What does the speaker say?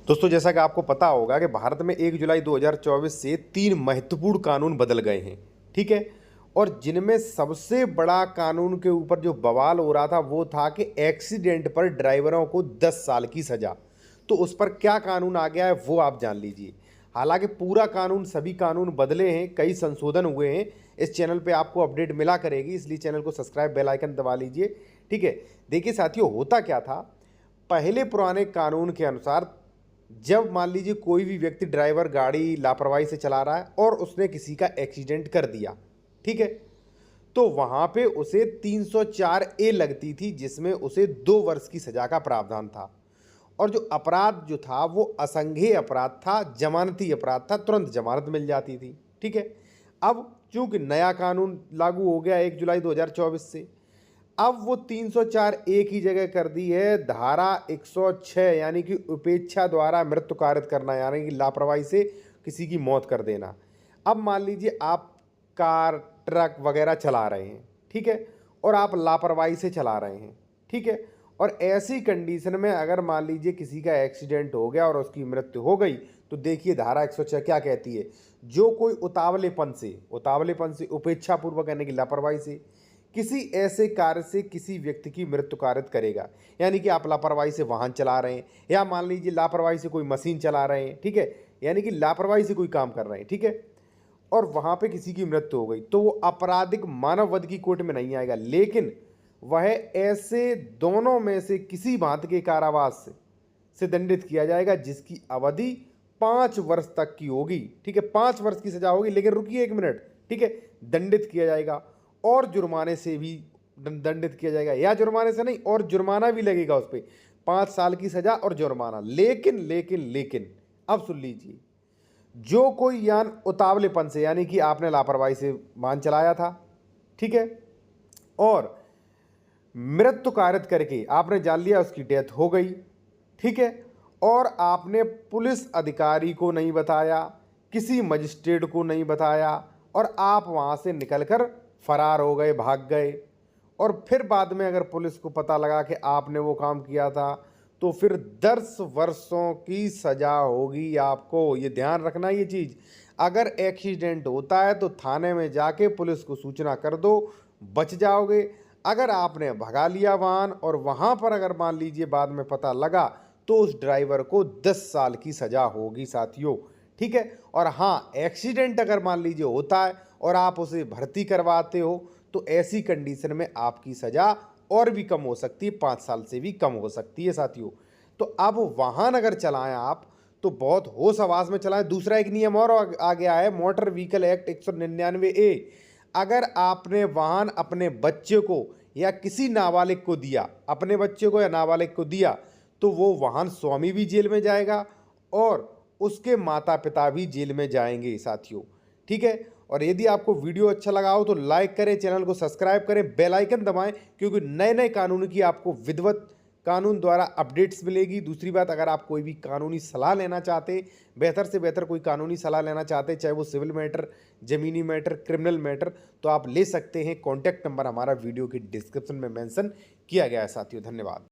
दोस्तों, जैसा कि आपको पता होगा कि भारत में 1 जुलाई 2024 से 3 महत्वपूर्ण कानून बदल गए हैं। ठीक है। और जिनमें सबसे बड़ा कानून के ऊपर जो बवाल हो रहा था वो था कि एक्सीडेंट पर ड्राइवरों को 10 साल की सजा। तो उस पर क्या कानून आ गया है वो आप जान लीजिए। हालांकि पूरा कानून, सभी कानून बदले हैं, कई संशोधन हुए हैं। इस चैनल पे आपको अपडेट मिला करेगी, इसलिए चैनल को सब्सक्राइब, बेल आइकन दबा लीजिए। ठीक है। देखिए साथियों, होता क्या था, पहले पुराने कानून के अनुसार जब मान लीजिए कोई भी व्यक्ति, ड्राइवर गाड़ी लापरवाही से चला रहा है और उसने किसी का एक्सीडेंट कर दिया, ठीक है, तो वहां पे उसे 304 ए लगती थी, जिसमें उसे 2 वर्ष की सजा का प्रावधान था। और जो अपराध जो था वो असंज्ञेय अपराध था, जमानती अपराध था, तुरंत जमानत मिल जाती थी। ठीक है। अब चूंकि नया कानून लागू हो गया 1 जुलाई 2024 से, अब वो 304 ए की जगह कर दी है धारा 106, यानी कि उपेक्षा द्वारा मृत्यु कारित करना, यानी कि लापरवाही से किसी की मौत कर देना। अब मान लीजिए आप कार, ट्रक वगैरह चला रहे हैं, ठीक है, और आप लापरवाही से चला रहे हैं, ठीक है, और ऐसी कंडीशन में अगर मान लीजिए किसी का एक्सीडेंट हो गया और उसकी मृत्यु हो गई, तो देखिए धारा 106 क्या कहती है। जो कोई उतावलेपन से, उपेक्षापूर्वक यानी कि लापरवाही से किसी ऐसे कार्य से किसी व्यक्ति की मृत्यु कारित करेगा, यानी कि आप लापरवाही से वाहन चला रहे हैं, या मान लीजिए लापरवाही से कोई मशीन चला रहे हैं, ठीक है, यानी कि लापरवाही से कोई काम कर रहे हैं, ठीक है, और वहां पे किसी की मृत्यु हो गई, तो वो आपराधिक मानव वध की कोर्ट में नहीं आएगा, लेकिन वह ऐसे दोनों में से किसी भांति के कारावास से दंडित किया जाएगा, जिसकी अवधि 5 वर्ष तक की होगी। ठीक है, 5 वर्ष की सजा होगी, लेकिन रुकिए 1 मिनट, ठीक है, दंडित किया जाएगा और जुर्माने से भी दंडित किया जाएगा, या जुर्माने से नहीं, और जुर्माना भी लगेगा उस पर, 5 साल की सजा और जुर्माना। लेकिन लेकिन लेकिन अब सुन लीजिए, जो कोई यान उतावलेपन से, यानी कि आपने लापरवाही से वाहन चलाया था, ठीक है, और मृत्यु कारित करके आपने जान लिया उसकी डेथ हो गई, ठीक है, और आपने पुलिस अधिकारी को नहीं बताया, किसी मजिस्ट्रेट को नहीं बताया, और आप वहां से निकलकर फरार हो गए, भाग गए, और फिर बाद में अगर पुलिस को पता लगा कि आपने वो काम किया था, तो फिर 10 वर्षों की सजा होगी आपको। ये ध्यान रखना ये चीज़। अगर एक्सीडेंट होता है तो थाने में जाके पुलिस को सूचना कर दो, बच जाओगे। अगर आपने भगा लिया वाहन और वहाँ पर अगर मान लीजिए बाद में पता लगा, तो उस ड्राइवर को 10 साल की सजा होगी साथियों। ठीक है। और हाँ, एक्सीडेंट अगर मान लीजिए होता है और आप उसे भर्ती करवाते हो, तो ऐसी कंडीशन में आपकी सजा और भी कम हो सकती है, 5 साल से भी कम हो सकती है साथियों। तो अब वाहन अगर चलाएं आप, तो बहुत होश हवास में चलाएं। दूसरा एक नियम और आ गया है, मोटर व्हीकल एक्ट 199 ए। अगर आपने वाहन अपने बच्चे को या किसी नाबालिग को दिया, अपने बच्चे को या नाबालिग को दिया, तो वो वाहन स्वामी भी जेल में जाएगा और उसके माता पिता भी जेल में जाएंगे साथियों। ठीक है। और यदि आपको वीडियो अच्छा लगा हो तो लाइक करें, चैनल को सब्सक्राइब करें, बेल आइकन दबाएं, क्योंकि नए नए कानून की आपको विधिवत कानून द्वारा अपडेट्स मिलेगी। दूसरी बात, अगर आप कोई भी कानूनी सलाह लेना चाहते, बेहतर से बेहतर कोई कानूनी सलाह लेना चाहते, चाहे वो सिविल मैटर, ज़मीनी मैटर, क्रिमिनल मैटर, तो आप ले सकते हैं। कॉन्टैक्ट नंबर हमारा वीडियो की डिस्क्रिप्शन में मेंशन किया गया है साथियों। धन्यवाद।